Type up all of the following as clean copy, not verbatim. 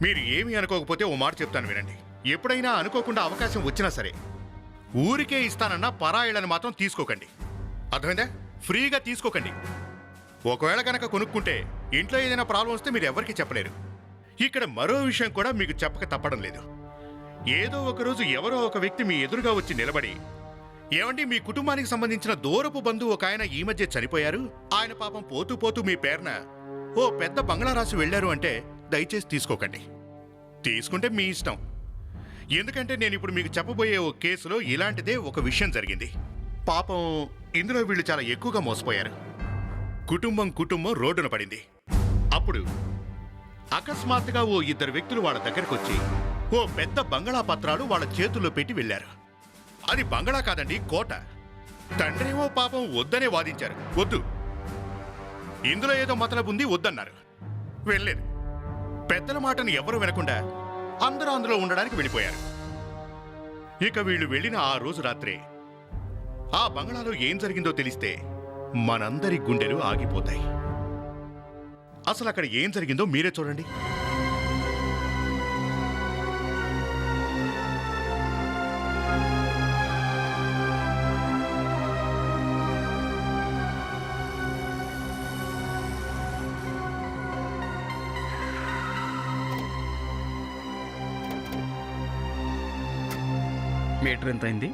మీరు ఏమీ అనుకోకపోతే ఓ మాట చెప్తాను వినండి. ఎప్పుడైనా అనుకోకుండా అవకాశం వచ్చినా సరే ఊరికే ఇస్తానన్నా పరాయిళ్ళని మాత్రం తీసుకోకండి. అర్థమైందా? ఫ్రీగా తీసుకోకండి. ఒకవేళ కనుక కొనుక్కుంటే ఇంట్లో ఏదైనా ప్రాబ్లం వస్తే మీరు ఎవరికి చెప్పలేరు. ఇక్కడ మరో విషయం కూడా మీకు చెప్పక తప్పడం లేదు. ఏదో ఒకరోజు ఎవరో ఒక వ్యక్తి మీ ఎదురుగా వచ్చి నిలబడి, ఏమండి మీ కుటుంబానికి సంబంధించిన దూరపు బంధువు ఒక ఆయన ఈ మధ్య చనిపోయారు, ఆయన పాపం పోతూ పోతూ మీ పేరున ఓ పెద్ద బంగ్లా రాసి వెళ్లారు అంటే దయచేసి తీసుకోకండి. తీసుకుంటే మీ ఇష్టం. ఎందుకంటే నేను ఇప్పుడు మీకు చెప్పబోయే ఓ కేసులో ఇలాంటిదే ఒక విషయం జరిగింది. పాపం ఇందులో వీళ్ళు చాలా ఎక్కువగా మోసపోయారు. కుటుంబం రోడ్డున పడింది. అప్పుడు అకస్మాత్తుగా ఓ ఇద్దరు వ్యక్తులు వాళ్ళ దగ్గరకు వచ్చి ఓ పెద్ద బంగళా పత్రాలు వాళ్ళ చేతుల్లో పెట్టి వెళ్లారు. అది బంగళా కాదండి, కోట. తండ్రేమో పాపం వద్దనే వాదించారు. వద్దు, ఇందులో ఏదో మతలబు ఉంది, వద్దన్నారు. వెళ్ళలేదు. పెద్దల మాటను ఎవరు వినకుండా అందరూ అందులో ఉండడానికి వెళ్ళిపోయారు. ఇక వీళ్ళు వెళ్ళిన ఆ రోజు రాత్రే ఆ బంగళాలో ఏం జరిగిందో తెలిస్తే మనందరి గుండెలు ఆగిపోతాయి. అసలు అక్కడ ఏం జరిగిందో మీరే చూడండి. మీటర్ ఎంత అయింది?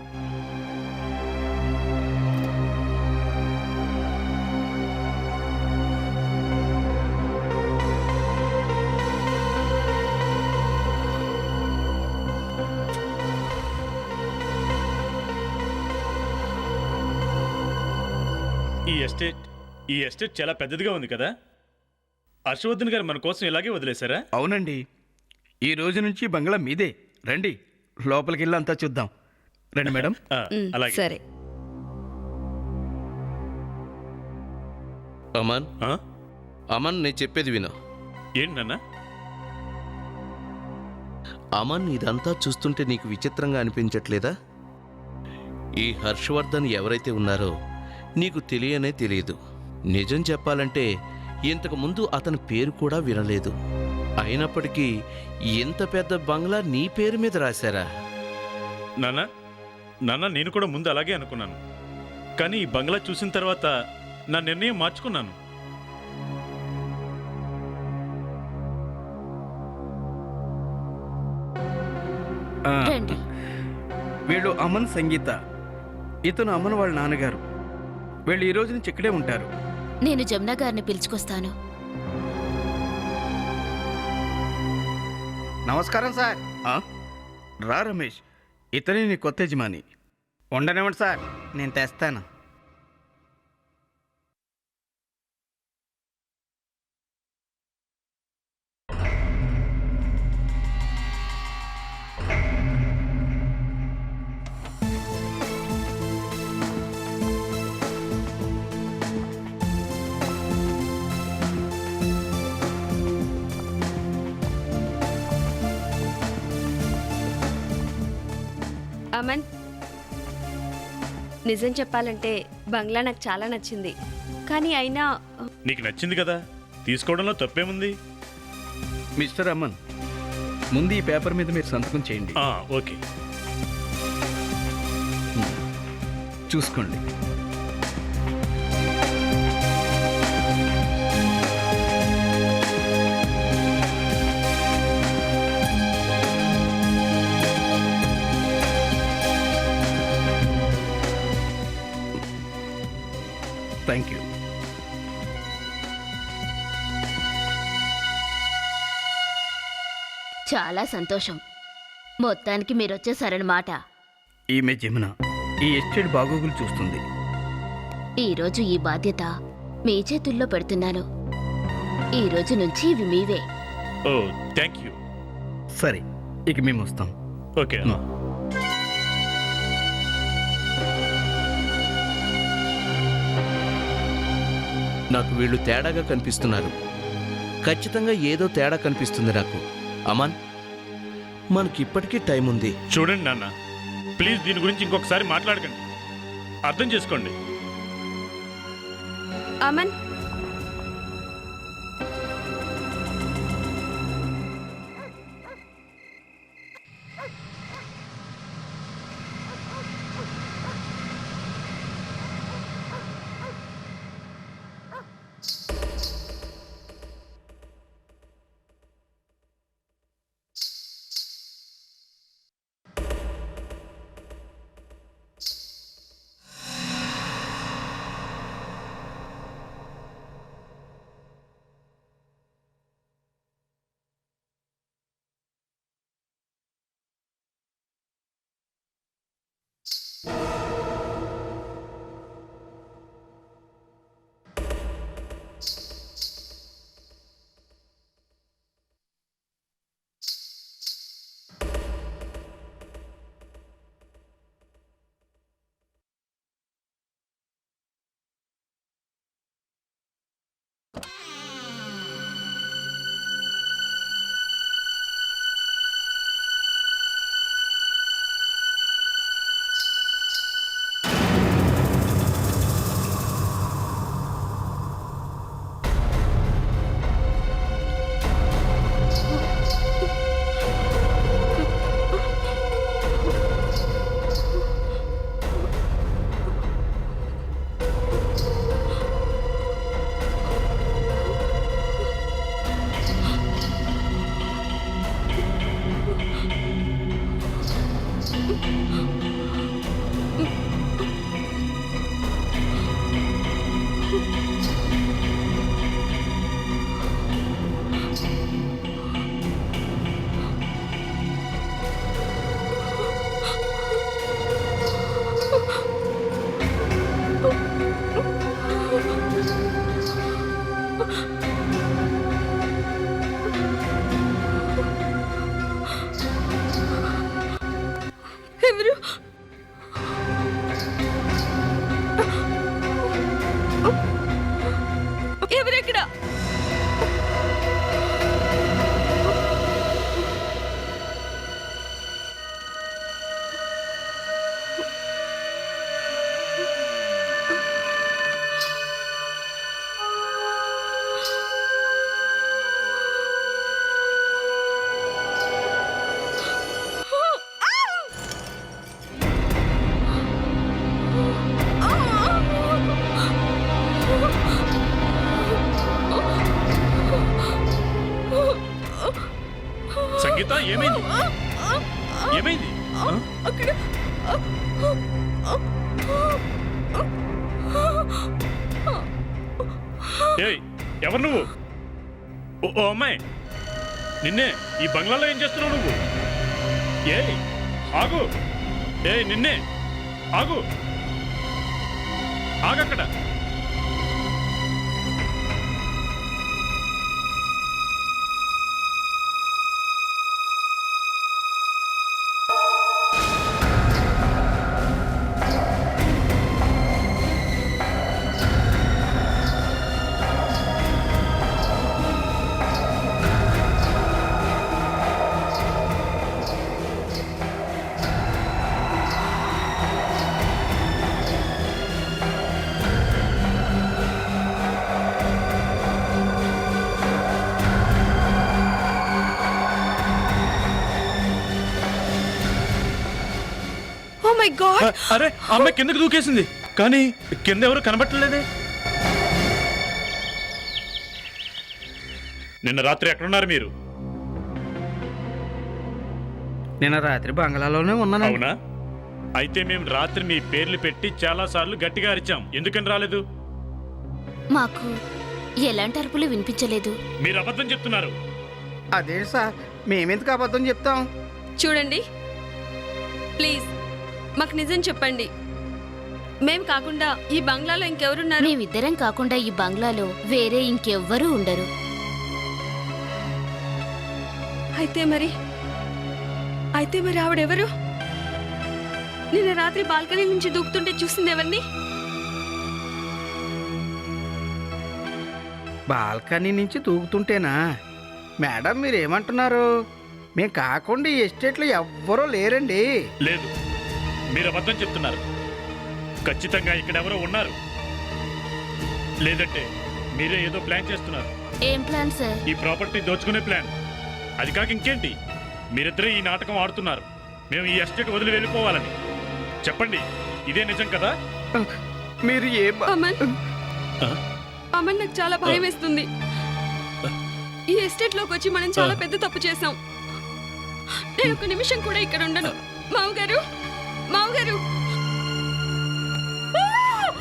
ఈ ఎస్టేట్ చాలా పెద్దదిగా ఉంది కదా. హర్షవర్ధన్ గారు మన కోసం ఇలాగే వదిలేశారా? అవునండి, ఈ రోజు నుంచి బంగ్లా మీదే. రండి, లోపలికి వెళ్ళి అంతా చూద్దాం. రండి మేడం. అలాగే. సరే. అమన్ నేను చెప్పేది విను. ఏంటి నాన్న? అమన్, ఇదంతా చూస్తుంటే నీకు విచిత్రంగా అనిపించట్లేదా? ఈ హర్షవర్ధన్ ఎవరైతే ఉన్నారో నీకు తెలియనే తెలియదు. నిజం చెప్పాలంటే ఇంతకు ముందు అతని పేరు కూడా వినలేదు. అయినప్పటికీ ఇంత పెద్ద బంగ్లా నీ పేరు మీద రాశారా? నాన్న నేను కూడా ముందు అలాగే అనుకున్నాను. కానీ ఈ బంగ్లా చూసిన తర్వాత నా నిర్ణయం మార్చుకున్నాను. రండి. వీళ్ళు అమన్, సంగీత. ఇతను అమన్ వాళ్ళ నాన్నగారు. వీళ్ళు ఈ రోజు నుంచి ఇక్కడే ఉంటారు. నేను జమున గారిని పిలుచుకొస్తాను. నమస్కారం సార్. రా రమేష్, ఇతనే నీ కొత్త యజమాని. ఉండనివ్వండి సార్, నేను తెస్తాను. అమన్, నిజం చెప్పాలంటే బంగ్లా నాకు చాలా నచ్చింది. కానీ అయినా నీకు నచ్చింది కదా, తీసుకోవడంలో తప్పేముంది? మిస్టర్ అమన్, ముందు ఈ పేపర్ మీద మీరు సంతకం చేయండి. ఓకే. చూసుకోండి. Thank you. చాలా సంతోషం. మొత్తానికి మీరు వచ్చేసారన్నమాట. ఈమె జమున ఈ ఎస్టేట్ బాగోగులు చూస్తుంది. ఈరోజు ఈ బాధ్యత మీ చేతుల్లో పెడుతున్నాను. ఈ రోజు నుంచి ఇవి మీవే. ఓ, థ్యాంక్ యూ. సరే, ఇక మేము వస్తాం. ఓకే. నాకు వీళ్ళు తేడాగా కనిపిస్తున్నారు. ఖచ్చితంగా ఏదో తేడా కనిపిస్తుంది నాకు. అమన్, మనకిప్పటికీ టైం ఉంది. చూడండి నాన్న, ప్లీజ్ దీని గురించి ఇంకొకసారి మాట్లాడకండి. అర్థం చేసుకోండి. అమన్, ఏమైంది ఏమైంది ఆ? అక్కడ ఏయ్ ఎవరు నువ్వు ఓ అమ్మాయి నిన్నే ఈ బంగ్లాలో ఏం చేస్తున్నావు నువ్వు ఏయ్ ఆగు ఏయ్ నిన్నే ఆగు ఆగక్కడ ఓ మై గాడ్ అరే ఆ అమ్మాయి కిందకి దూకేసింది కానీ కింద ఎవరు కనబట్టలేదే నిన్న రాత్రి ఎక్కడున్నారు మీరు నిన్న రాత్రి బంగ్లాలోనే ఉన్నాను. అవునా అయితే మేము రాత్రి మీ పేర్లు పెట్టి చాలా సార్లు గట్టిగా అరిచాం ఎందుకని రాలేదు మాకు ఎలాంటి అరుపులు వినిపించలేదు. మీరు అబద్ధం చెప్తున్నారు అదేంటి సార్, మేమెందుకు అబద్ధం చెప్తాం? చూడండి ప్లీజ్ మాకు నిజం చెప్పండి. మేం కాకుండా ఈ బంగ్లాలో ఇంకెవరున్నారు? మేమిద్దరం కాకుండా ఈ బంగ్లాలో వేరే ఇంకెవ్వరూ ఉండరు. అయితే మరి ఆవిడెవరు? నిన్న రాత్రి బాల్కనీ నుంచి దూకుతుంటే చూసింది ఎవరిని? బాల్కనీ నుంచి తూగుతుంటేనా? మేడం మీరేమంటున్నారు? మేము కాకుండా ఈ ఎస్టేట్లో ఎవ్వరూ లేరండి. లేదు మీరు అబద్ధం చెప్తున్నారు ఖచ్చితంగా ఇక్కడ ఎవరో ఉన్నారు లేదంటే మీరే ఏదో ప్లాన్ చేస్తున్నారు ఏం ప్లాన్ సార్? ఈ ప్రాపర్టీ దోచుకునే ప్లాన్ అది కాక ఇంకేంటి మీరిద్దరే ఈ నాటకం ఆడుతున్నారు మేము ఈ ఎస్టేట్ వదిలి వెళ్ళిపోవాలని చెప్పండి ఇదే నిజం కదా మీరు ఏం అమన్ ఆ? అమన్ నాకు చాలా భయం వేస్తుంది. ఈ ఎస్టేట్ లోకి వచ్చి మనం చాలా పెద్ద తప్పు చేశాం. నేను ఒక నిమిషం కూడా ఇక్కడ ఉండను. మామగారు మామగారు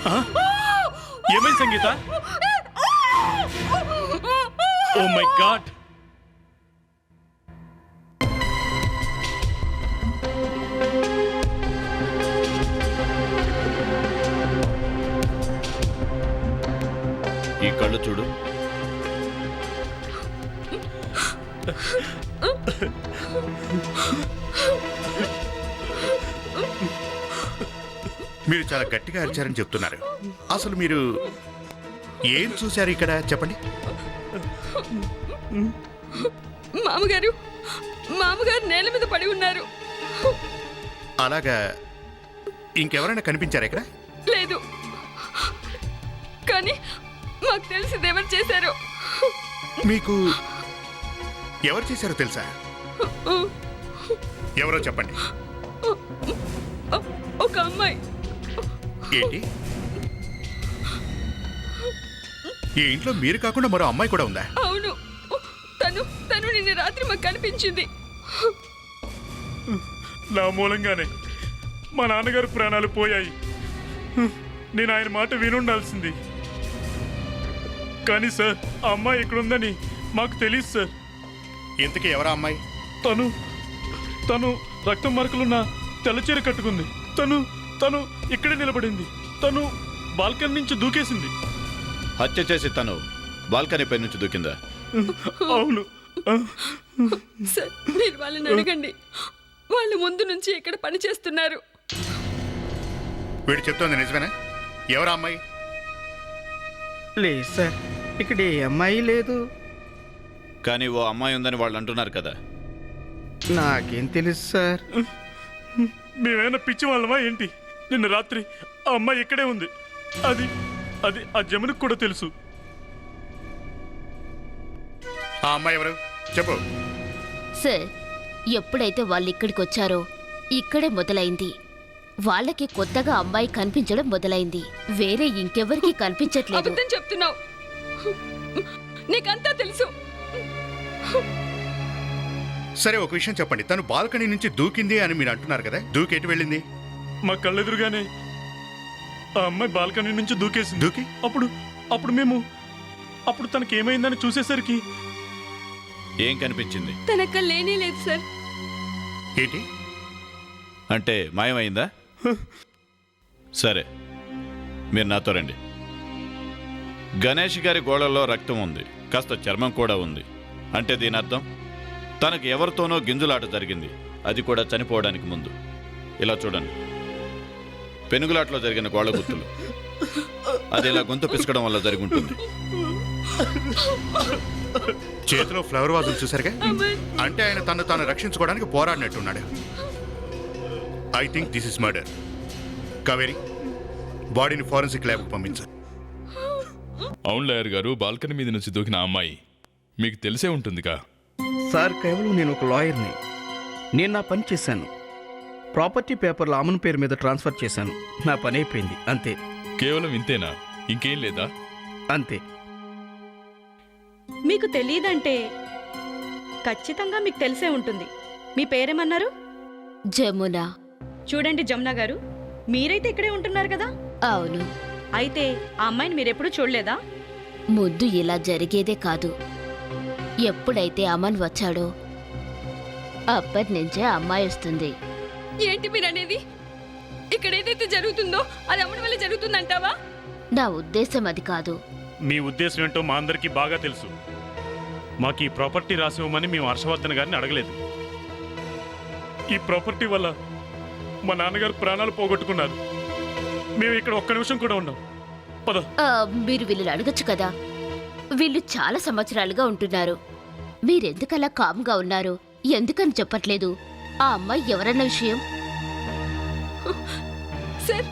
ఆ? ఏమైంది సంగీత ఓ మై గాడ్ ఈ కళ్ళు చూడు. మీరు చాలా గట్టిగా అరిచారని చెప్తున్నారు. అసలు మీరు ఏం చూశారు ఇక్కడ చెప్పండి. మామగారు మామగారు నేల మీద పడి ఉన్నారు. అలాగా ఇంకెవరైనా కనిపించారా ఇక్కడ? లేదు కానీ మాకు తెలిసింది ఎవరు చేశారో. మీకు ఎవరు చేశారో తెలుసా? ఎవరో చెప్పండి. ఒక అమ్మాయి. ఏంటి? ఈ ఇంట్లో మీరు కాకుండా మరో అమ్మాయి కూడా ఉందా? అవును తను తను నిన్న రాత్రి మాకు కనిపించింది. నా మూలంగానే మా నాన్నగారు ప్రాణాలు పోయాయి నేను ఆయన మాట వినుండాల్సింది కానీ సార్ ఆ అమ్మాయి ఇక్కడుందని మాకు తెలియదు సార్ ఇంతకీ ఎవరా అమ్మాయి? తను తను రక్తం మరకలున్న తెల్లచీర కట్టుకుంది తను తను ఇక్కడే నిలబడింది తను బాల్కనీ నుంచి దూకేసింది హత్య చేసి తను బాల్కనీ పై నుంచి దూకిందా? అవును సార్ మీరు వాళ్ళని అడగండి. వాళ్ళు ముందు నుంచి ఇక్కడ పని చేస్తున్నారు. వీడు చెప్తోంది నిజమేనా? ఎవరా అమ్మాయి? లేదు సార్, ఇక్కడ ఏ అమ్మాయి లేదు. కానీ ఓ అమ్మాయి ఉందని వాళ్ళు అంటున్నారు కదా. నాకేం తెలుసు సార్. మేమైనా పిచ్చి వాళ్ళమా ఏంటి నిన్న రాత్రి ఆ అమ్మాయి ఇక్కడే ఉంది అది అది ఆ జమునికి కూడా తెలుసు ఆ అమ్మాయి ఎవరు చెప్పు. సార్ ఎప్పుడైతే వాళ్ళు ఇక్కడికి వచ్చారో ఇక్కడే మొదలైంది. వాళ్ళకి కొత్తగా అమ్మాయి కనిపించడం మొదలైంది. వేరే ఇంకెవరికి కనిపించట్లేదు. అబద్ధం చెప్తున్నావు. నీకంతా తెలుసు. సరే ఒక విషయం చెప్పండి, తను బాల్కనీ నుంచి దూకింది అని మీరు అంటున్నారు కదా, దూకి ఎటు వెళ్ళింది? మా కళ్ళెదురుగానే ఆ అమ్మాయి బాల్కనీ నుంచి దూకేసింది. దూకి అప్పుడు తనకి ఏమైందని చూసేసరికి ఏం కనిపించింది? తనక్క లేనే లేదు సార్. ఏంటి? అంటే మాయమైందా? సరే, మీరు నాతో రండి. గణేష్ గారి గోళల్లో రక్తం ఉంది, కాస్త చర్మం కూడా ఉంది. అంటే దీని అర్థం తనకు ఎవరితోనో గింజులాట జరిగింది, అది కూడా చనిపోవడానికి ముందు. ఇలా చూడండి, పెనుగులాట్లో జరిగిన గోళ గుర్తులు. అది ఇలా గొంతు పిసకడం వల్ల జరిగి ఉంటుంది. చేతిలో ఫ్లవర్ వాజులు చూసారుగా, అంటే ఆయన తను తాను రక్షించుకోవడానికి పోరాడినట్టున్నాడు. I think this is murder. Kaveri, బాడీని ఫారెన్సిక్ ల్యాబ్కి పంపించు. అవును లాయర్ గారు, బాల్కనీ మీద నుంచి దూకిన అమ్మాయి మీకు తెలిసే ఉంటుందిగా. సార్, కేవలం నేను ఒక లాయర్ని. నేను నా పని చేశాను. ప్రాపర్టీ పేపర్లు అమన్ పేరు మీద ట్రాన్స్ఫర్ చేశాను. నా పని అయిపోయింది, అంతే. కేవలం ఇంతేనా? ఇంకేం లేదా? అంతే. మీకు తెలియదంటే ఖచ్చితంగా మీకు తెలిసే ఉంటుంది. మీ పేరేమన్నారు? జమున. చూడండి జమున గారు, మీరైతే ఇక్కడే ఉంటున్నారు కదా. అవును. అయితే ఆ అమ్మాయిని మీరెప్పుడు చూడలేదా? ముందు ఇలా జరిగేదే కాదు. ఎప్పుడైతే అమన్ వచ్చాడో అప్పటి నుంచే అమ్మాయి వస్తుంది. ఏంటి మీరు అనేది? ఇక్కడ ఏదైతే జరుగుతుందో అది అమ్మడి వల్ల జరుగుతుందంటావా? నా ఉద్దేశం అది కాదు. మీ ఉద్దేశం ఏంటో మా అందరికీ బాగా తెలుసు. మాకు ఈ ప్రాపర్టీ రాసివ్వమని మేము హర్షవర్ధన్ గారిని అడగలేదు. ఈ ప్రాపర్టీ వల్ల మా నాన్నగారు ప్రాణాలు పోగొట్టుకున్నారు. మేము ఇక్కడ ఒక్క నిమిషం కూడా ఉన్నాం. పద. మీరు వీళ్ళని అడగచ్చు కదా. వీళ్ళు చాలా సంవత్సరాలుగా ఉంటున్నారు. మీరెందుకలా కామ్గా ఉన్నారు? ఎందుకని చెప్పట్లేదు? ఆ అమ్మాయి ఎవరన్న విషయం? సార్,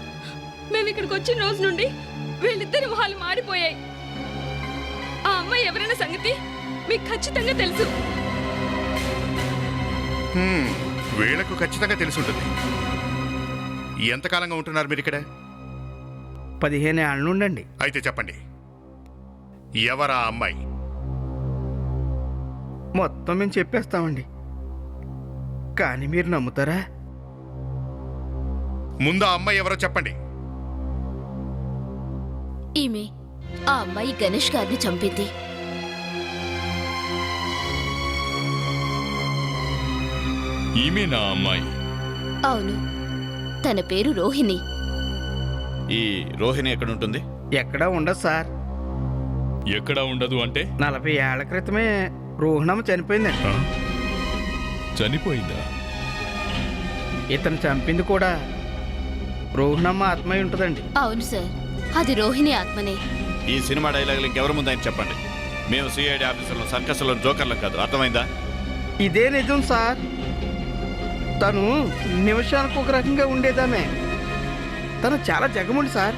మేము ఇక్కడికి వచ్చిన రోజు నుండి వీళ్ళిద్దరి మొహాలు మారిపోయాయి. ఆ అమ్మాయి ఎవరైనా సంగతి మీకు ఖచ్చితంగా తెలుసు. వీళ్లకు ఖచ్చితంగా తెలిసి ఉంటుంది. ఎంతకాలంగా ఉంటున్నారు మీరు ఇక్కడ? 15 ఏళ్ళ నుండండి. అయితే చెప్పండి, ఎవరా అమ్మాయి? మొత్తం మేము చెప్పేస్తామండి, కానీ మీరు నమ్ముతారా? ముందు ఆ అమ్మాయి ఎవరో చెప్పండి. ఈమె. ఆ అమ్మాయి గణేష్ గారిని చంపింది. ఈమె నా అమ్మాయి. అవును, తన పేరు రోహిణి. ఈ రోహిణి ఎక్కడ ఉంటుంది? ఎక్కడా ఉండదు సార్. ఎక్కడా ఉండదు అంటే? 40 ఏళ్ల క్రితమే రోహిణమ్మ చనిపోయిందండి. చనిపోయిందా? ఇతను చంపింది కూడా రోహిణమ్మ ఆత్మయి ఉంటుందండి. అవును సార్, అది రోహిణి ఆత్మనే. ఈ సినిమా డైలాగులు ఇంకెవరి ముందు ఆయన చెప్పండి. మేము సిఐడి ఆఫీసర్లు, సర్కస్లో జోకర్లం కాదు, అర్థమైందా? ఇదే నిజం సార్. తను నిమిషానికి ఒక రకంగా ఉండేదామే. తను చాలా జగముండి సార్.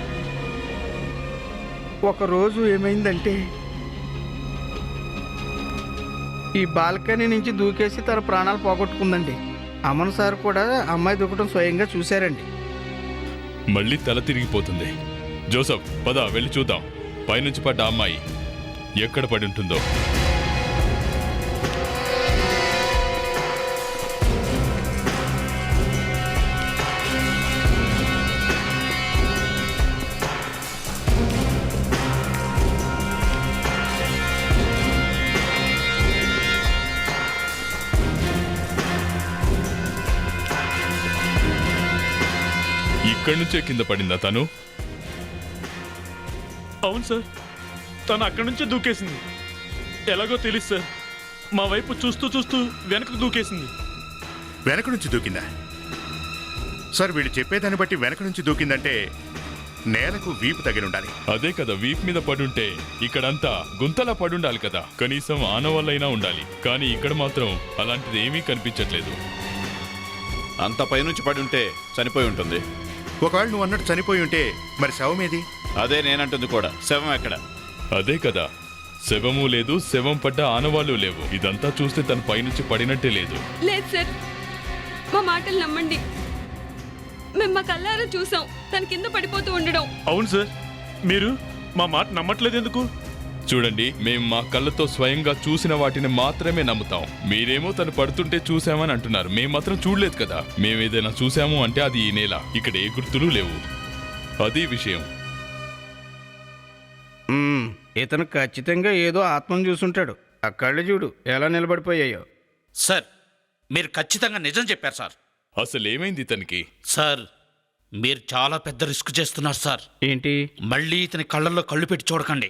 ఒకరోజు ఏమైందంటే, ఈ బాల్కనీ నుంచి దూకేసి తన ప్రాణాలు పోగొట్టుకుందండి. అమన్ సార్ కూడా అమ్మాయి దూకటం స్వయంగా చూశారండి. మళ్ళీ తల తిరిగిపోతుంది. జోసఫ్, పద వెళ్ళి చూద్దాం. పైనుంచి పడ్డ అమ్మాయి ఎక్కడ పడి ఉంటుందో. ఇక్కడి నుంచే కింద పడిందా తను? అవును సార్, తను అక్కడి నుంచే దూకేసింది. ఎలాగో తెలియదు సార్. మా వైపు చూస్తూ చూస్తూ వెనక్కి దూకేసింది. వెనక నుంచి దూకిందా? సార్, వీళ్ళు చెప్పేదాన్ని బట్టి వెనక నుంచి దూకిందంటే నేలకు వీపు తగిలి ఉండాలి. అదే కదా, వీప్ మీద పడుంటే ఇక్కడంతా గుంతలా పడుండాలి కదా. కనీసం ఆనవల్లైనా ఉండాలి. కానీ ఇక్కడ మాత్రం అలాంటిది ఏమీ కనిపించట్లేదు. అంత పైనుంచి పడి ఉంటే చనిపోయి ఉంటుంది. ఒకవేళ నువ్వు అన్నట్టు చనిపోయి ఉంటే మరి శవం ఏది? అదే నేనంటుంది కూడా. శవం ఎక్కడ? అదే కదా, శవము లేదు, శవం పడ్డ ఆనవాళ్ళు లేవు. ఇదంతా చూస్తే తన పైనుంచి పడినట్టే లేదు. లేదు సార్, మా మాటలు నమ్మండి. మేము మా కళ్ళారా చూసాం తన కింద పడిపోతూ ఉండడం. అవును సార్, మీరు మా మాట నమ్మట్లేదు ఎందుకు? చూడండి, మేము మా కళ్ళతో స్వయంగా చూసిన వాటిని మాత్రమే నమ్ముతాం. మీరేమో తను పడుతుంటే చూసామని అంటున్నారు. మేము మాత్రం చూడలేదు కదా. మేము ఏదైనా చూసాము అంటే అది ఈ నేల. ఇక్కడ ఏ గుర్తులు లేవు. అది విషయం. ఇతను ఖచ్చితంగా ఏదో ఆత్మను చూసుంటాడు. ఆ కళ్ళు చూడు ఎలా నిలబడిపోయాయో. సార్, మీరు ఖచ్చితంగా నిజం చెప్పారు సార్. అసలు ఏమైంది ఇతనికి? సార్, మీరు చాలా పెద్ద రిస్క్ చేస్తున్నారు సార్. ఏంటి? మళ్ళీ ఇతని కళ్ళల్లో కళ్ళు పెట్టి చూడకండి.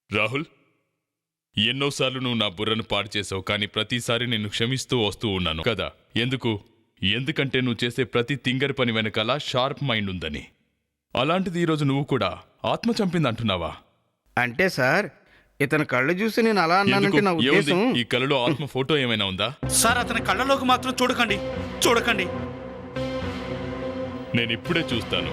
రాహుల్, ఎన్నోసార్లు నువ్వు నా బుర్రను పాడు చేసావు, కానీ ప్రతిసారి నిన్ను క్షమిస్తూ వస్తూ ఉన్నాను కదా. ఎందుకంటే నువ్వు చేసే ప్రతి తింగరి పని వెనకాల షార్ప్ మైండ్ ఉందని. అలాంటిది ఈరోజు నువ్వు కూడా ఆత్మ చంపిందంటున్నావా? అంటే సార్, ఇతని కళ్ళు చూసి నేను అలా అన్నానంటే నా ఏముంది? ఉద్దేశం. ఈ కళ్ళలో ఆత్మ ఫోటో ఏమైనా ఉందా? సార్, అతని కళ్ళలోకి మాత్రం చూడకండి. నేను ఇప్పుడే చూస్తాను.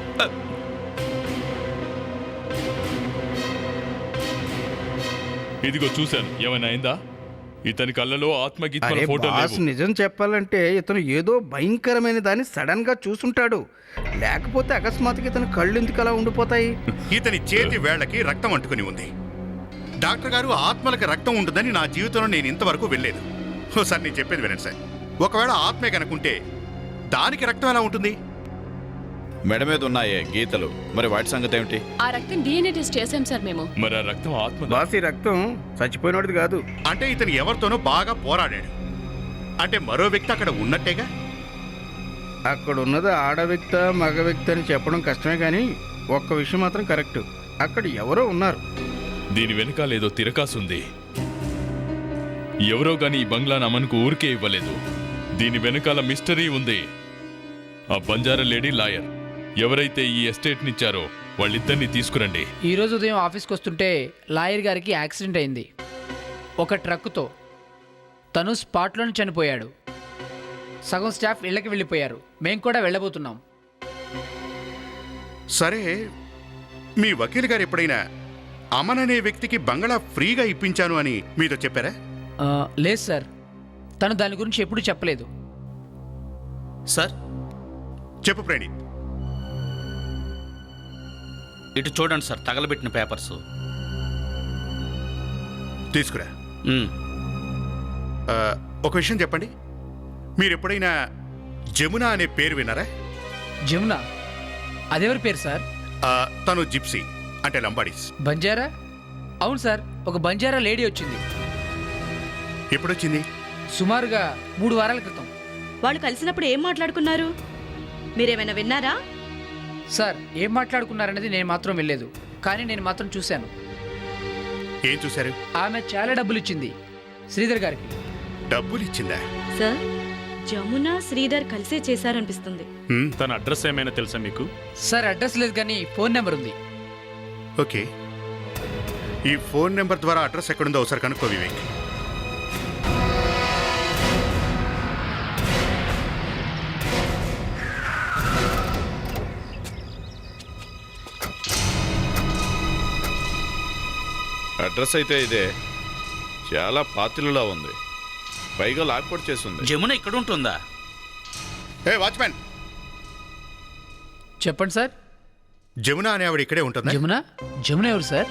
ఇదిగో చూశాను. ఏమైనా అయిందా? ఇతని కళ్ళలో ఆత్మగీత్మల అరే ఫోటో బాస్, లేవు. నిజం చెప్పాలంటే ఇతను ఏదో భయంకరమైన దాన్ని సడన్ గా చూసుంటాడు. లేకపోతే అకస్మాత్తుగా ఇతని కళ్ళు ఎందుకు అలా ఉండిపోతాయి? ఇతని చేతి వేళ్లకి రక్తం అంటుకుని ఉంది. డాక్టర్ గారు, ఆత్మలకి రక్తం ఉంటుందని నా జీవితంలో నేను ఇంతవరకు వెళ్ళలేదు. సార్, నేను చెప్పేది వినండి సార్. ఒకవేళ ఆత్మే కనుకుంటే దానికి రక్తం ఎలా ఉంటుంది? మెడ మీద ఉన్నాయే గీతలు, మరి వాటి సంగతి ఏమిటి? ఆ రక్తం DNA టెస్ట్ చేశాం సార్ మేము. మరి ఆ రక్తం ఆత్మ బాస్, ఈ రక్తం చచ్చిపోయినోడిది కాదు. అంటే ఇతను ఎవరితోనో బాగా పోరాడాడు. అంటే మరో వ్యక్తి అక్కడ ఉన్నట్టేగా. అక్కడ ఉన్నది ఆడ వ్యక్త మగ వ్యక్తి అని చెప్పడం కష్టమే, కానీ ఒక్క విషయం మాత్రం కరెక్ట్. అక్కడ ఎవరో ఉన్నారు. దీని వెనకాలేదో తిరకాసుంది. ఎవరో గాని ఈ బంగ్లాను అమన్కు ఊరికే ఇవ్వలేదు. దీని వెనకాల మిస్టరీ ఉంది. ఆ బంజారా లేడీ లాయర్ ఎవరైతే ఈ ఎస్టేట్నిచ్చారో వాళ్ళిద్దరిని తీసుకురండి. ఈరోజు ఉదయం ఆఫీస్కి వస్తుంటే లాయర్ గారికి యాక్సిడెంట్ అయింది ఒక ట్రక్కుతో. తను స్పాట్లోనే చనిపోయాడు. సగం స్టాఫ్ ఇళ్ళకి వెళ్ళిపోయారు. మేము కూడా వెళ్ళబోతున్నాం. సరే, మీ వకీల్ గారు ఎప్పుడైనా అమన్ అనే వ్యక్తికి బంగళా ఫ్రీగా ఇప్పించాను అని మీతో చెప్పారా? లేదు సార్, తను దాని గురించి ఎప్పుడూ చెప్పలేదు. సార్, చెప్పు ప్రణీత్. ఇటు చూడండి సార్, తగలబెట్టిన పేపర్స్. తీసుకురా. ఒక విషయం చెప్పండి, మీరు ఎప్పుడైనా జమున అనే పేరు విన్నారా? జమున? అదెవరి పేరు సార్? తను జిప్సీ, అంటే లంబాడీస్. బంజారా? అవును సార్, ఒక బంజారా లేడీ వచ్చింది. ఎప్పుడొచ్చింది? సుమారుగా 3 వారాల క్రితం. వాళ్ళు కలిసినప్పుడు ఏం మాట్లాడుకున్నారు? మీరేమైనా విన్నారా? సార్, ఏం మాట్లాడుకున్నారనేది నేను మాత్రం వెళ్ళలేదు, కానీ నేను మాత్రం చూశాను. ఏం చూశారు? ఆమె చాలా డబ్బులు ఇచ్చింది శ్రీధర్ గారికి. డబ్బులు ఇచ్చిందా? సార్, జమున శ్రీధర్ కలిసే చేశారనిపిస్తుంది. తన అడ్రస్ ఏమైనా తెలుసా మీకు? సార్, అడ్రస్ లేదు కానీ ఫోన్ నెంబర్ ఉంది. ఓకే, ఈ ఫోన్ నెంబర్ ద్వారా అడ్రస్ ఎక్కడుందో ఒకసారి కనుక్కో వివేక్. అడ్రస్ అయితే ఇదే. చాలా పాతిలులా ఉంది, పైగా లాక్ కూడా చేస్తుంది. జమున ఇక్కడ ఉంటుందా? ఏ వాచ్మెన్, చెప్పండి సార్. జమున అనే ఆవిడ ఇక్కడే ఉంటుందా? జమున? జమున ఎవరు సార్?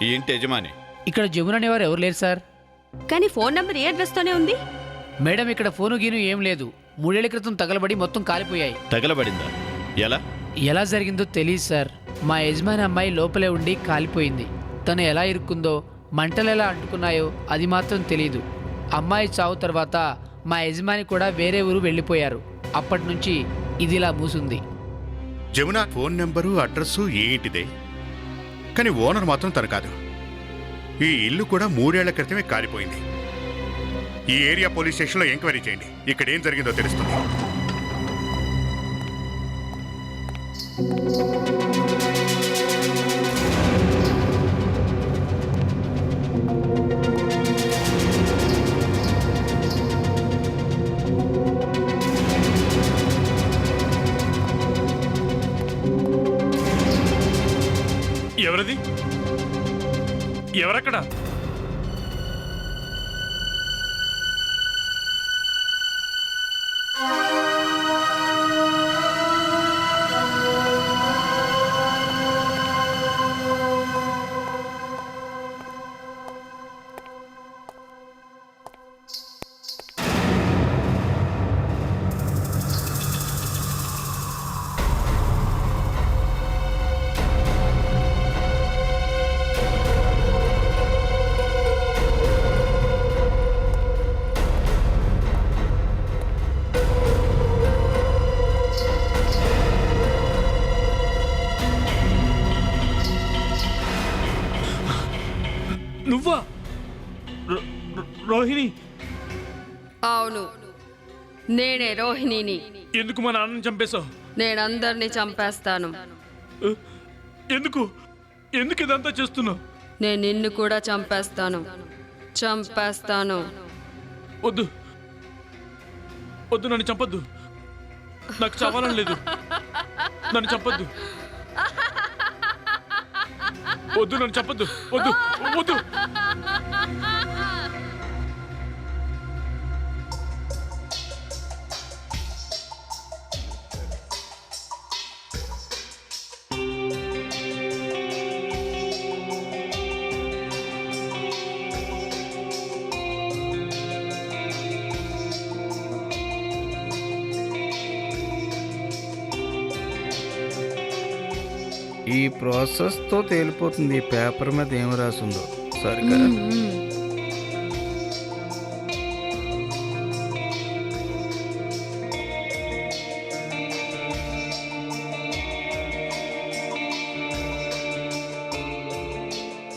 ఈ ఇంటి యజమాని. ఇక్కడ జమున అనేవారు ఎవరు లేరు సార్. కానీ ఫోన్ నంబర్ ఏ అడ్రస్తోనే ఉంది. మేడం, ఇక్కడ ఫోను గీను ఏం లేదు. 3 ఏళ్ల క్రితం తగలబడి మొత్తం కాలిపోయాయి. తగలబడిందా? ఎలా? ఎలా జరిగిందో తెలియదు సార్. మా యజమాని అమ్మాయి లోపలే ఉండి కాలిపోయింది. తను ఎలా ఇరుక్కుందో, మంటలు ఎలా అంటుకున్నాయో అది మాత్రం తెలీదు. అమ్మాయి చావు తర్వాత మా యజమాని కూడా వేరే ఊరు వెళ్ళిపోయారు. అప్పటి నుంచి ఇదిలా మూసుంది. జమున ఫోన్ నెంబరు అడ్రస్సు ఏంటిదే, కానీ ఓనర్ మాత్రం తను కాదు. ఈ ఇల్లు కూడా 3 ఏళ్ల క్రితమే కాలిపోయింది. ఈ ఏరియా పోలీస్ స్టేషన్లో ఎంక్వైరీ చేయండి, ఇక్కడ ఏం జరిగిందో తెలుస్తుంది. ఎవరిది? ఎవరక్కడ? నువ్వా రోహిణి? అవును, నేనే రోహిణిని. ఎందుకు మా నాన్నని చంపేశావు? నేనందరినీ చంపేస్తాను. ఎందుకు ఎందుకు ఇదంతా చేస్తున్నావు? నేను నిన్ను కూడా చంపేస్తాను. వద్దు వద్దు, నన్ను చంపొద్దు. నాకు చావాలని లేదు. నన్ను చంపొద్దు. వద్దు, నన్ను చంపొద్దు. వద్దు వద్దు. ఈ ప్రాసెస్తో తేలిపోతుంది ఈ పేపర్ మీద ఏం రాసిందో. సరిగ్గా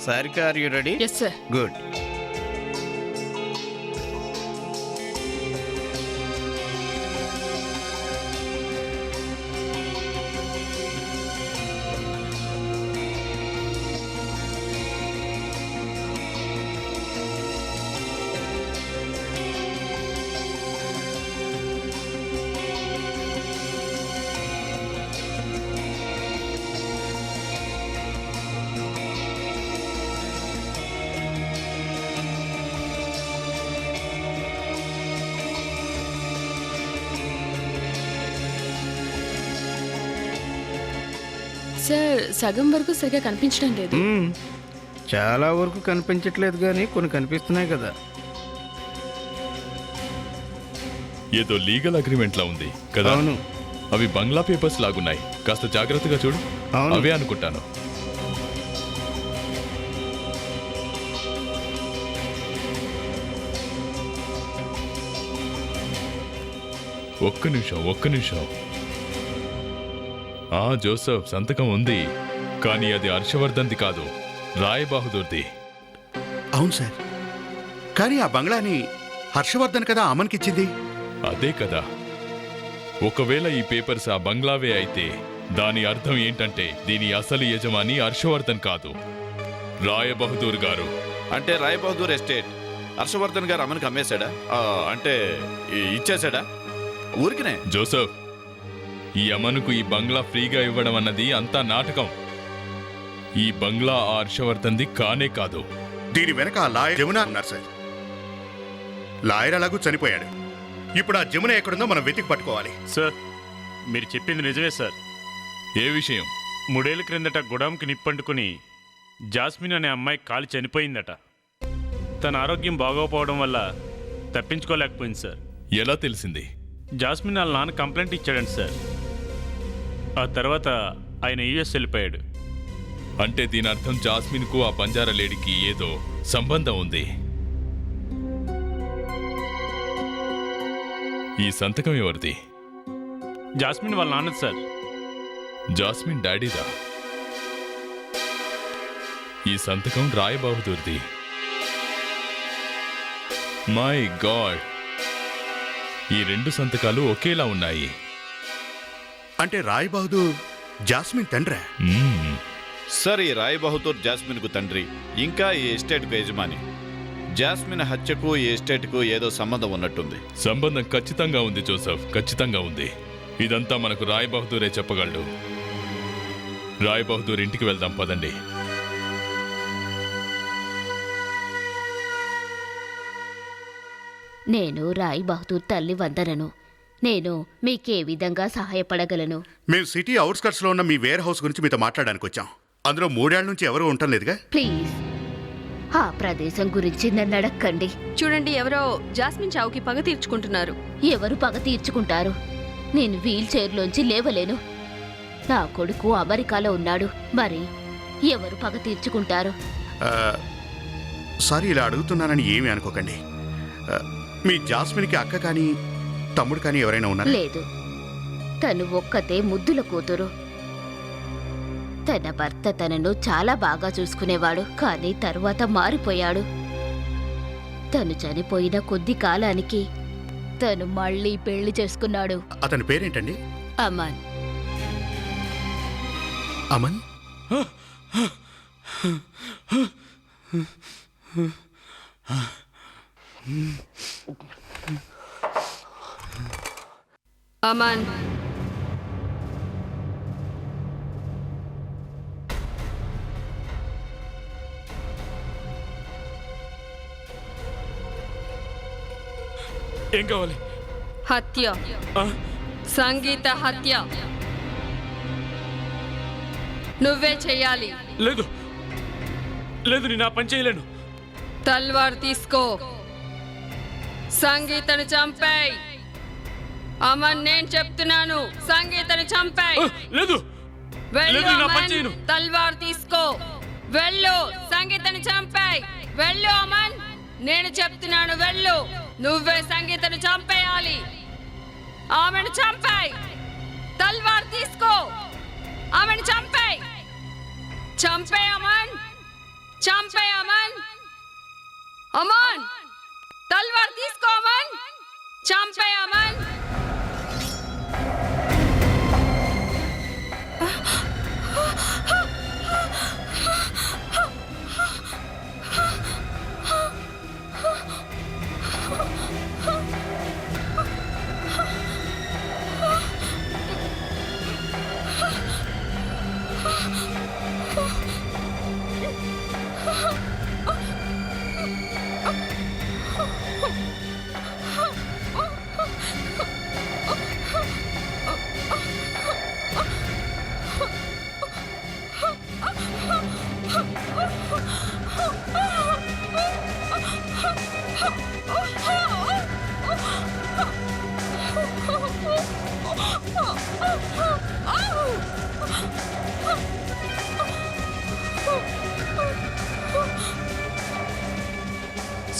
Sarika, are you ready? Yes sir. Good. Sir, సగం వరకు సరిగా కనిపించడం లేదు. చాలా వరకు కనిపించట్లేదు, కానీ కొన్ని కనిపిస్తున్నాయి కదా. ఏదో లీగల్ అగ్రిమెంట్ లా ఉంది కదా? అవును. అవి బంగ్లా పేపర్స్ లాగున్నాయి. కాస్త జాగ్రత్తగా చూడు. అవును. అవే అనుకుంటాను. ఒక్క నిమిషం. జోసెఫ్, సంతకం ఉంది, కానీ అది హర్షవర్ధన్ది కాదు, రాయ్ బహదూర్ది. అవును సార్, కానీ ఆ బంగ్లాని హర్షవర్ధన్ కదా అమన్కిచ్చింది. అదే కదా. ఒకవేళ ఈ పేపర్స్ ఆ బంగ్లావే అయితే దాని అర్థం ఏంటంటే దీని అసలు యజమాని హర్షవర్ధన్ కాదు, రాయ్ బహదూర్ గారు. అంటే రాయ్ బహదూర్ ఎస్టేట్ హర్షవర్ధన్ గారు అమ్మనికి అమ్మేశాడా? అంటే ఇచ్చేశాడా? ఊరికినే. జోసెఫ్, ఈ అమనుకు ఈ బంగ్లా ఫ్రీగా ఇవ్వడం అన్నది అంతా నాటకం. ఈ బంగ్లా ఆ హర్షవర్ధన్ది కానే కాదు. దీని వెనక ఆ లాయర్ జమున ఉన్నారు సార్. లాయర్ అలాగూ చనిపోయాడు. ఇప్పుడు ఆ జమున ఎక్కడుందో మనం వెతికి పట్టుకోవాలి. సార్, మీరు చెప్పింది నిజమే సార్. ఏ విషయం? 3 ఏళ్ల క్రిందట గుడాంకి నిప్పంటుకుని జాస్మిన్ అనే అమ్మాయి కాలి చనిపోయిందట. తన ఆరోగ్యం బాగోపోవడం వల్ల తప్పించుకోలేకపోయింది సార్. ఎలా తెలిసింది? జాస్మిన్ వాళ్ళ నాన్న కంప్లైంట్ ఇచ్చాడండి సార్. ఆ తర్వాత ఆయన యుఎస్ వెళ్ళిపోయాడు. అంటే దీని అర్థం జాస్మిన్కు ఆ బంజారా లేడీకి ఏదో సంబంధం ఉంది. ఈ సంతకం ఎవరిది? జాస్మిన్ వాళ్ళ నాన్నది సార్. జాస్మిన్ డాడీదా? ఈ సంతకం రాయ్ బహదూర్ది. మై గాడ్, ఈ 2 సంతకాలు ఒకేలా ఉన్నాయి. అంటే రాయ్ బహదూర్ జాస్మిన్ తండ్రా? సార్, ఈ రాయ్ బహదూర్ జాస్మిన్కు తండ్రి, ఇంకా ఈ ఎస్టేట్కు యజమాని. జాస్మిన్ హత్యకు ఈ ఎస్టేట్కు ఏదో సంబంధం ఉన్నట్టుంది. సంబంధం ఖచ్చితంగా ఉంది జోసెఫ్, ఖచ్చితంగా ఉంది. ఇదంతా మనకు రాయ్ బహదూరే చెప్పగలడు. రాయ్ బహదూర్ ఇంటికి వెళ్దాం, పదండి. నేను రాయ్ బహదూర్ తల్లి వందనను. నేను మీకే విధంగా సహాయపడగలను? మేము సిటీ అవుట్స్కట్స్ లో ఉన్న మీ వేర్ హౌస్ గురించి మీతో మాట్లాడడానికి వచ్చాం. అందులో 3 ఏళ్ల నుంచి ఎవరూ ఉండటం లేదుగా. ప్లీజ్, ఆ ప్రదేశం గురించి నన్ను అడక్కండి. చూడండి, ఎవరో జాస్మిన్ చావుకి పగ తీర్చుకుంటున్నారు. ఎవరు పగ తీర్చుకుంటారు? నేను వీల్ చైర్లోంచి లేవలేను. నా కొడుకు అమెరికాలో ఉన్నాడు. మరి ఎవరు పగ తీర్చుకుంటారు? సారీ, ఇలా అడుగుతున్నానని ఏమీ అనుకోకండి. మీ జాస్మిన్కి అక్క కానీ తమ్ముడు కానీ ఎవరైనా ఉన్నారా? లేదు, తను ఒక్కతే ముద్దుల కూతురు. తన భర్త తనను చాలా బాగా చూసుకునేవాడు, కానీ తరువాత మారిపోయాడు. తను చనిపోయిన కొద్ది కాలానికి తను మళ్ళీ పెళ్లి చేసుకున్నాడు. అతని పేరేంటండి? అమన్. అమన్? అమన్, ఏం కావాలి? హత్య, సంగీత హత్య నువ్వే చెయ్యాలి. లేదు లేదు, నేను ఆ పని చేయలేను. తల్వార్ తీసుకో, సంగీతను చంపేయ్. అమన్, నేను చెప్తున్నాను, సంగీతను చంపేయ్. లేదు వెళ్ళు లేదు, నేను ఆ పని అమన్, చేయను. తల్వార్ తీసుకో, వెళ్ళు, సంగీతను చంపేయ్. వెళ్ళు అమన్, నేను చెప్తున్నాను, వెళ్ళు. నువ్వే సంగీతను చంపేయాలి. ఆమెను చంపేయ్. తల్వార్ తీసుకో, ఆమెను చంపేయ్. చంపే అమన్, చంపే అమన్. అమన్, తల్వార్ తీసుకో అమన్, చంపే అమన్.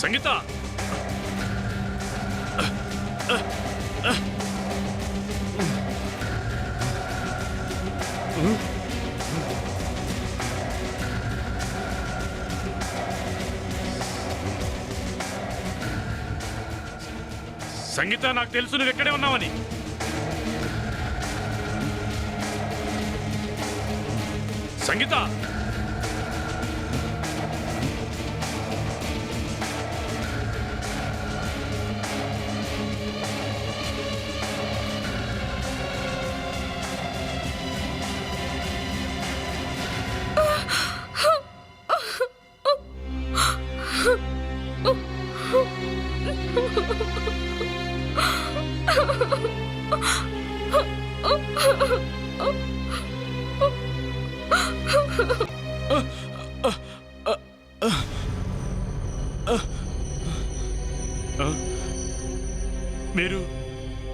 సంగీత, సంగీత, నాకు తెలుసు నువ్వు ఎక్కడే ఉన్నావని. సంగీత,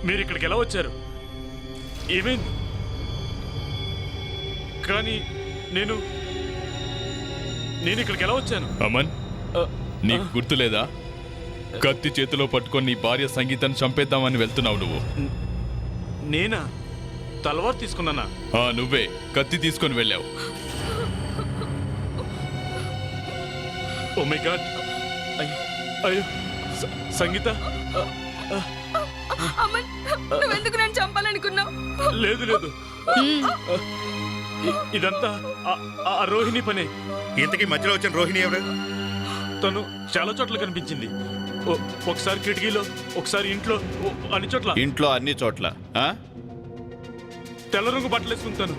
మీరు ఇక్కడికి ఎలా వచ్చారు? ఏమైంది? కానీ నేను ఇక్కడికి ఎలా వచ్చాను? అమన్, నీకు గుర్తులేదా? కత్తి చేతిలో పట్టుకొని నీ భార్య సంగీతాన్ని చంపేద్దామని వెళ్తున్నావు నువ్వు. నేనా? తలవారు తీసుకున్నానా? నువ్వే కత్తి తీసుకొని వెళ్ళావు. Oh my god! అయ్యో సంగీత, అమన్, నువ్వెందుకు నన్ను చంపాలనుకున్నావు? లేదు లేదు, ఇదంతా ఆ రోహిణి పనే. ఇంతకీ మధ్యలో వచ్చిన రోహిణి ఎవరు? తను చాలా చోట్ల కనిపించింది. ఒకసారి కిటికీలో, ఒకసారి ఇంట్లో, అన్ని చోట్ల. ఇంట్లో అన్ని చోట్ల? తెల్ల రంగు బట్టలు వేసుకుంటాను.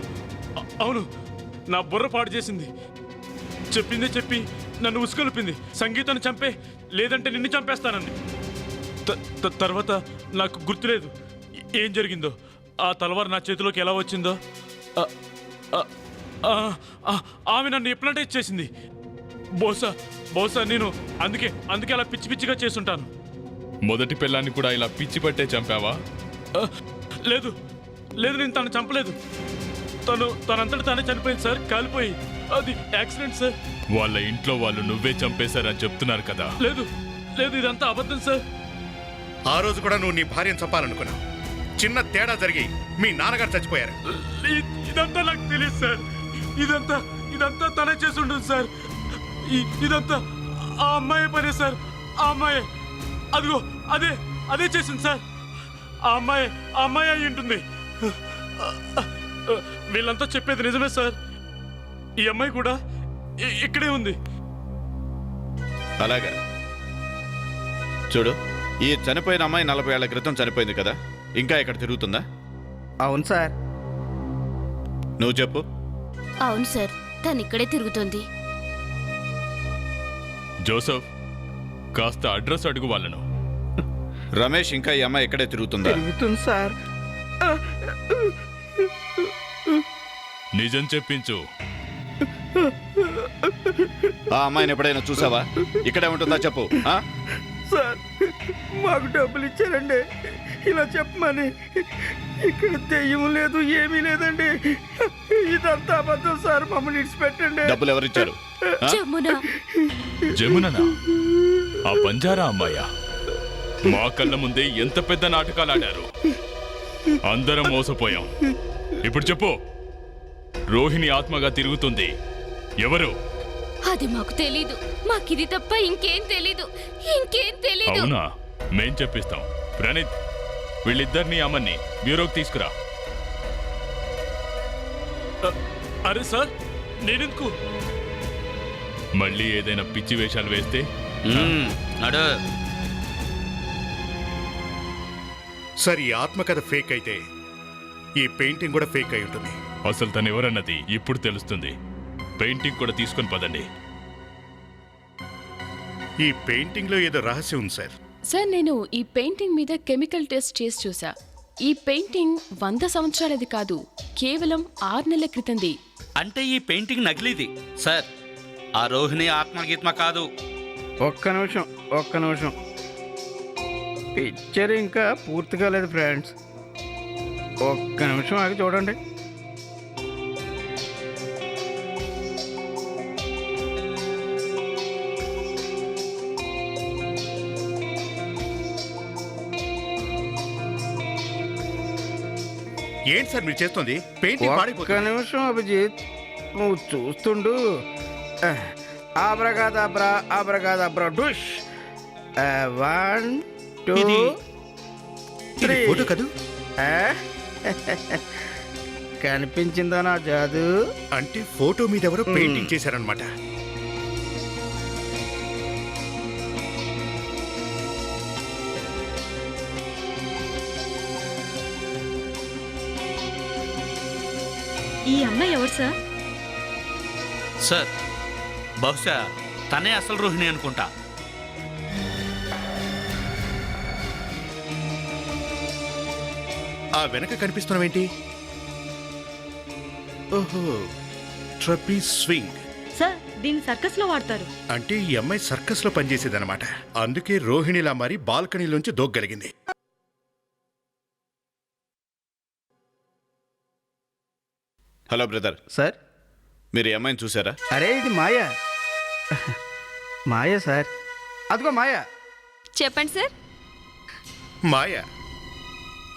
అవును, నా బుర్ర పాడు చేసింది. చెప్పిందే చెప్పి నన్ను ఉసుకొల్పింది. సంగీతాన్ని చంపే, లేదంటే నిన్ను చంపేస్తానండి. తర్వాత నాకు గుర్తులేదు ఏం జరిగిందో. ఆ తలవారు నా చేతిలోకి ఎలా వచ్చిందో. ఆమె నన్ను హిప్నటైజ్ చేసింది. బహుశా నేను అందుకే అలా పిచ్చి పిచ్చిగా చేసుంటాను. మొదటి పిల్లాన్ని కూడా ఇలా పిచ్చి పట్టే చంపావా? లేదు లేదు, నేను తను చంపలేదు. తనంతటి తానే చనిపోయింది సార్, కాలిపోయి. అది యాక్సిడెంట్ సార్. వాళ్ళ ఇంట్లో వాళ్ళు నువ్వే చంపేశారని చెప్తున్నారు కదా. లేదు లేదు, ఇదంతా అబద్ధం సార్. ఆ రోజు కూడా నువ్వు నీ భార్యను చంపాలనుకున్నావు. చిన్న తేడా జరిగి మీ నాన్నగారు చచ్చిపోయారు. ఇదంతా నాకు తెలియదు సార్. ఇదంతా ఇదంతా తనే చేసి ఉంటుంది సార్. ఇదంతా ఆ అమ్మాయి పనే సార్. ఆ అమ్మాయి అదిగో అదే అదే చేసింది సార్. ఆ అమ్మాయి అయి ఉంటుంది. వీళ్ళంతా చెప్పేది నిజమే సార్. ఈ అమ్మాయి కూడా ఇక్కడే ఉంది. అలాగా చూడు, ఈ చనిపోయిన అమ్మాయి 40 ఏళ్ల క్రితం చనిపోయింది కదా, ఇంకా ఇక్కడ తిరుగుతుందా? అవును సార్. నువ్వు చెప్పు. అవును సార్, తను ఇక్కడే తిరుగుతుంది. జోసఫ్, కాస్త అడ్రస్ అడుగు వాళ్ళను. రమేష్ ఇంకా ఈ అమ్మాయి ఇక్కడే తిరుగుతుందా? తిరుగుతుంది సార్. నిజం చెప్పించు. ఆ అమ్మాయిని ఎప్పుడైనా చూసావా? ఇక్కడే ఉంటుందా చెప్పు. సార్, మాకు డబ్బులు ఇచ్చారండి ఇలా చెప్పమని. ఇక్కడ దెయ్యం లేదు, ఏమీ లేదండి. ఇదంతా అబద్ధం సార్. మమ్మల్ని ఇడిచిపెట్టండి. డబ్బులు ఎవరిచ్చారు? జముననా? ఆ బంజారా అమ్మాయా? మా కళ్ళ ముందే ఎంత పెద్ద నాటకాలు ఆడారు. అందరం మోసపోయాం. ఇప్పుడు చెప్పు, రోహిణి ఆత్మగా తిరుగుతుంది ఎవరు? అది మాకు తెలీదు. మాకిది తప్ప ఇంకేం తెలీదు. అవునా? మేం చెప్పిస్తాం. ప్రణీత్, వీళ్ళిద్దరిని అమ్మని బ్యూరోకి తీసుకురా. అరే సార్, నేనెందుకు? మళ్ళీ ఏదైనా పిచ్చి వేషాలు వేస్తే సార్, ఈ ఆత్మకథ ఫేక్ అయితే ఈ పెయింటింగ్ కూడా ఫేక్ అయి ఉంటుంది. అసలు తను ఎవరన్నది ఇప్పుడు తెలుస్తుంది. పెయింటింగ్ కూడా తీసుకొని పదండి. ఈ పెయింటింగ్ లో ఏదో రహస్యం ఉంది సార్. సార్, నేను ఈ పెయింటింగ్ మీద కెమికల్ టెస్ట్ చేసి చూసా. ఈ పెయింటింగ్ 100 సంవత్సరాలది కాదు, కేవలం 6 నెలల క్రితంది. అంటే ఈ పెయింటింగ్ నకిలీది సార్. ఆ రోహిణి ఆత్మగీత్మ కాదు. ఒక్క నిమిషం. పిక్చర్ ఇంకా పూర్తి కాలేదు ఫ్రెండ్స్. ఒక్క నిమిషం ఆగి చూడండి. ఏంటి సార్ మీరు చేస్తుంది? పెయింటింగ్ ఒక్క పాడైపోతుంది. నిమిషం అభిజిత్, నువ్వు చూస్తుండు. ఆబ్రగాదాబ్రా డుష్. 1 2 ఇది 3. ఫోటో కదూ? కనిపించిందా నా జాదు? అంటే ఫోటో మీద ఎవరో పెయింటింగ్ చేశారనమాట. ఈ అమ్మాయి ఎవరు సార్? సార్, బహుశా తనే అసలు రోహిణి అనుకుంటా. ఆ వెనక కనిపిస్తున్నవేంటి? ఓహో, ట్రపీజ్ స్వింగ్. సార్, దీన్ని సర్కస్ లో వాడతారు. అంటే ఈ అమ్మాయి సర్కస్ లో పనిచేసేదన్నమాట. అందుకే రోహిణిలా మారి బాల్కనీలోంచి దూకగలిగింది. హలో బ్రదర్ సార్, మీరు ఈ అమ్మాయిని చూసారా? అరే ఇది మాయా. మాయా సార్, అదిగో మాయా. చెప్పండి సార్. మాయా,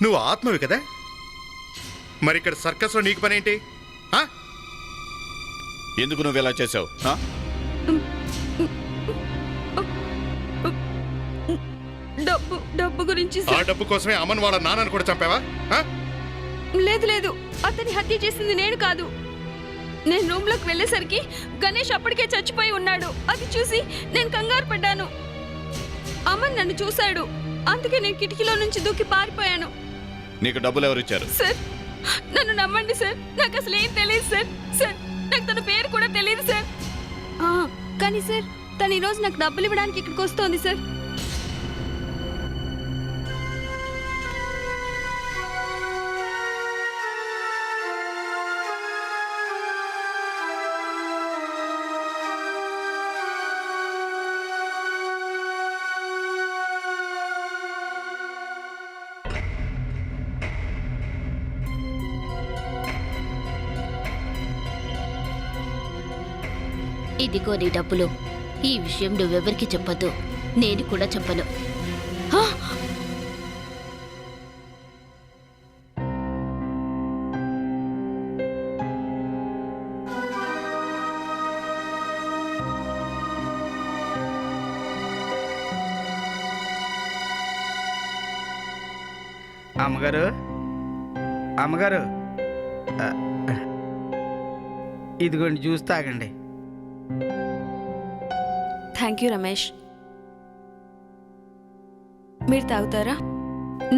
నువ్వు ఆత్మవి కదా? మరి ఇక్కడ సర్కస్ లో నీకు పనేంటి? ఎందుకు నువ్వు ఇలా చేసావు? డబ్బు గురించి ఆ డబ్బు కోసమే అమ్మన్ వాళ్ళ నాన్నని కూడా చంపావా? లేదు, అతని హత్య చేసింది నేను కాదు. నేను రూమ్ లోకి వెళ్ళేసరికి గణేష్ అప్పటికే చచ్చిపోయి ఉన్నాడు. అది చూసి నేను కంగారు పడ్డాను. అమన్ నన్ను చూశాడు, అందుకే నేను కిటికీలో నుంచి దూకి పారిపోయాను. నీకు డబ్బులు ఎవరు ఇచ్చారు? సార్, నన్ను నమ్మండి సార్, నాకు అసలు ఏం తెలియదు సార్. నాకు తన పేరు కూడా తెలియదు సార్. కానీ సార్, తను ఈరోజు నాకు డబ్బులు ఇవ్వడానికి ఇక్కడికి వస్తోంది సార్. ఇదిగో నీ డబ్బులు. ఈ విషయం నువ్వెవరికి చెప్పొద్దు, నేను కూడా చెప్పను. అమ్మగారు అమ్మగారు ఆ, ఇదిగోండి జ్యూస్ తాగండి. Thank you Ramesh. మీరు తాగుతారా?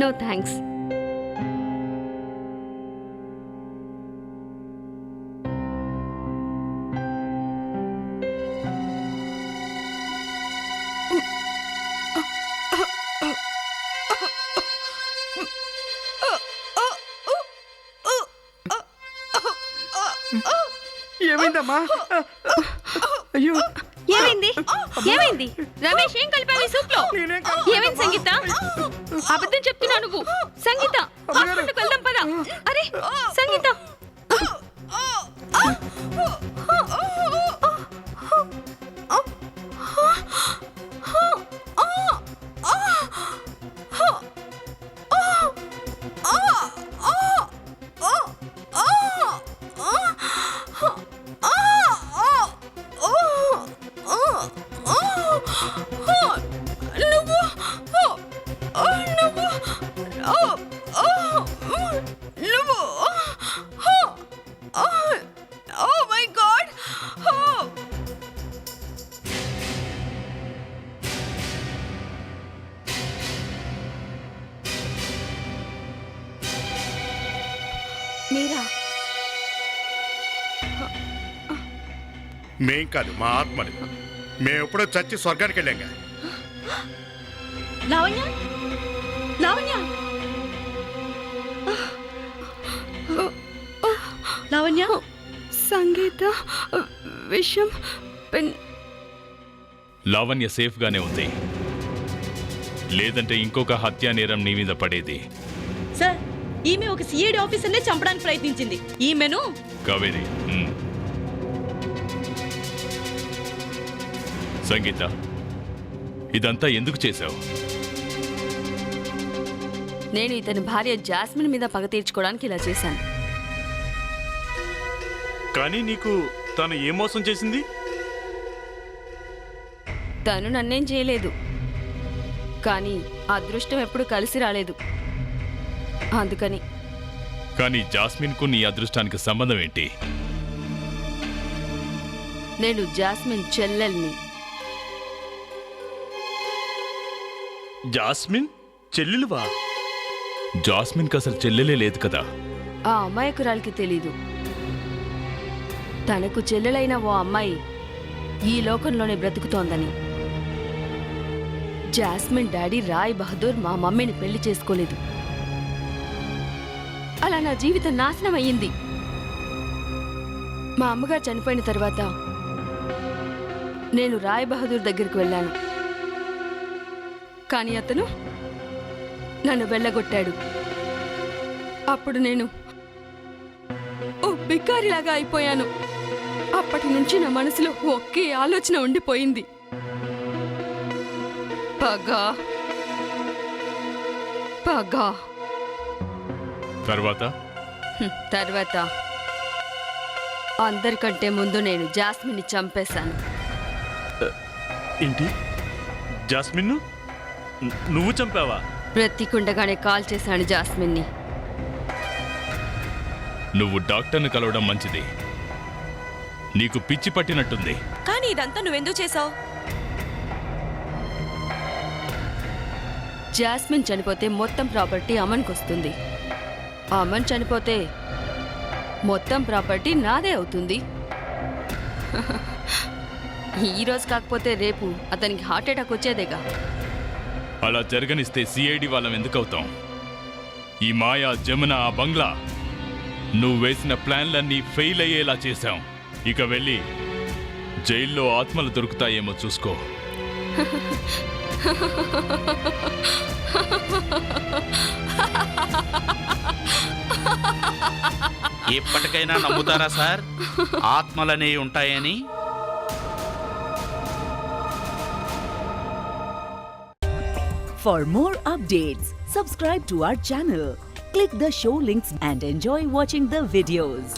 No thanks. ఏమైందమ్మా? అయ్యో ఏమైంది? ఏమైంది? రమేష్ ఏం కలిపావు ఈ సూప్ లో? నేనేం ఏమైంది సంగీత? అబద్ధం చెప్తున్నా నువ్వు. సంగీత హాస్పిటల్కి వెళ్దాం పద. అరే సంగీత, మీరా? మేం కాదు, మా ఆత్మలు. మేము ఎప్పుడో చచ్చి స్వర్గానికి వెళ్ళాంగా. లావణ్య, లావణ్య, లావణ్య, సంగీత విషయం లావణ్య సేఫ్గానే ఉంది, లేదంటే ఇంకొక హత్యా నేరం నీ మీద పడేది. సార్ ఈమె ఒక సిఐడి ఆఫీసర్నే చంపడానికి ప్రయత్నించింది. ఈమెను కావేరి. సంగీత, ఇదంతా ఎందుకు చేశావు? నేను ఇతని భార్య జాస్మిన్ మీద పగ తీర్చుకోవడానికి ఇలా చేశాను. కానీ నీకు తను ఏం మోసం చేసింది? తను నన్నేం చేయలేదు, కానీ అదృష్టం ఎప్పుడు కలిసి రాలేదు, అందుకని. కానీ జాస్మిన్కు నీ అదృష్టానికి సంబంధం ఏంటి? నేను జాస్మిన్ చెల్లెల్ని. జాస్మిన్ చెల్లెలువా? జాస్మిన్కి అసలు చెల్లెలే లేదు కదా. ఆ అమాయకురాలికి తెలీదు, తనకు చెల్లెలైన ఓ అమ్మాయి ఈ లోకంలోనే బ్రతుకుతోందని. జాస్మిన్ డాడీ రాయ్ బహదూర్ మా మమ్మీని పెళ్లి చేసుకోలేదు. అలా నా జీవితం నాశనం అయ్యింది. మా అమ్మగారు చనిపోయిన తర్వాత నేను రాయ్ బహదూర్ దగ్గరికి వెళ్ళాను, కానీ అతను నన్ను వెళ్ళగొట్టాడు. అప్పుడు నేను ఓ బికారిలాగా అయిపోయాను. అప్పటి నుంచి నా మనసులో ఒకే ఆలోచన ఉండిపోయింది, పగ పగ. తర్వాత అందరికంటే ముందు నేను జాస్మిన్ని చంపేశాను. ఏంటి? జాస్మిన్ నువ్వు చంపావా? బ్రతికుండగానే కాల్ చేశాను జాస్మిన్ని. నువ్వు డాక్టర్ని కలవడం మంచిది. నీకు పిచ్చి పట్టినట్టుంది. కానీ ఇదంతా నువ్వెందుకు చేసావు? జాస్మిన్ చనిపోతే మొత్తం ప్రాపర్టీ అమన్కి వస్తుంది. అమన్ చనిపోతే మొత్తం ప్రాపర్టీ నాదే అవుతుంది. ఈరోజు కాకపోతే రేపు అతనికి హార్ట్ అటాక్ వచ్చేదేగా. అలా జరగనిస్తే సిఐడి వాళ్ళం ఎందుకు అవుతాం? ఈ మాయా, జమున, ఆ బంగ్లా, నువ్వు వేసిన ప్లాన్లన్నీ ఫెయిల్ అయ్యేలా చేశాం. ఇక వెళ్ళి జైల్లో ఆత్మలు దొరుకుతాయేమో చూసుకో. ఎప్పటికైనా నమ్ముతారా సార్ ఆత్మలనేవి ఉంటాయని? For more updates, subscribe to our channel, click the show links and enjoy watching the videos.